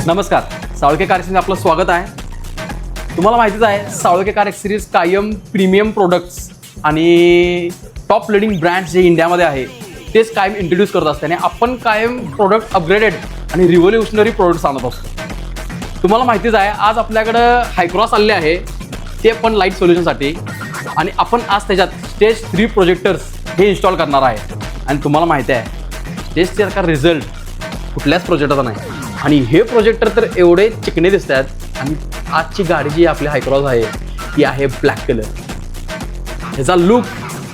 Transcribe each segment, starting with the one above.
नमस्कार, साळुंखे कार एक्सचेंजमध्ये आपलं स्वागत आहे। तुम्हाला माहितीच आहे साळुंखे कार एक्सचेंज कायम प्रीमियम प्रोडक्ट्स आणि टॉप लीडिंग ब्रँड्स जे इंडियामध्ये आहे तेच कायम इंट्रोड्यूस करत असते आणि आपण कायम प्रोडक्ट अपग्रेडेड आणि रिव्होल्युशनरी प्रोडक्ट्स आणत असतो। तुम्हाला माहितीच आहे आज आपल्याकडं हायक्रॉस आलेले आहे ते पण लाईट सोल्युशनसाठी आणि आपण आज त्याच्यात स्टेज 3 प्रोजेक्टर्स हे इन्स्टॉल करणार आहे आणि तुम्हाला माहिती आहे स्टेज 3 सारखा रिझल्ट कुठल्याच प्रोजेक्टरचा नाही आणि हे प्रोजेक्टर तर एवढे चिकणे दिसतात आणि आजची गाडी जी आपली हायक्रॉस आहे ती आहे ब्लॅक कलर। ह्याचा लुक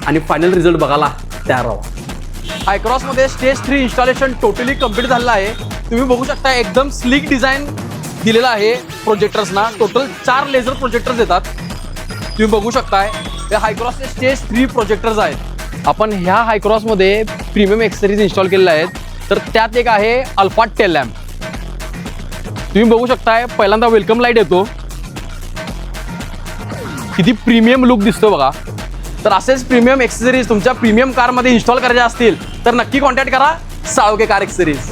आणि फायनल रिझल्ट बघायला तयार राहा। हायक्रॉसमध्ये स्टेज 3 इन्स्टॉलेशन टोटली कंप्लीट झालेलं आहे। तुम्ही बघू शकता एकदम स्लिक डिझाईन दिलेला आहे प्रोजेक्टर्सना। टोटल 4 लेझर प्रोजेक्टर्स येतात। तुम्ही बघू शकताय हे हायक्रॉसचे स्टेज 3 प्रोजेक्टर्स आहेत। आपण ह्या हायक्रॉसमध्ये प्रीमियम एक्सेसरीज इन्स्टॉल केलेल्या आहेत तर त्यात एक आहे अल्फा टेल लॅम्प। तुम्ही बघू शकताय पहिल्यांदा वेलकम लाईट येतो, किती प्रीमियम लुक दिसतो बघा। तर असेच प्रीमियम एक्सेसरीज तुमच्या प्रीमियम कारमध्ये इन्स्टॉल करायचे असतील तर नक्की कॉन्टॅक्ट करा साळुंखे कार एक्सेसरीज।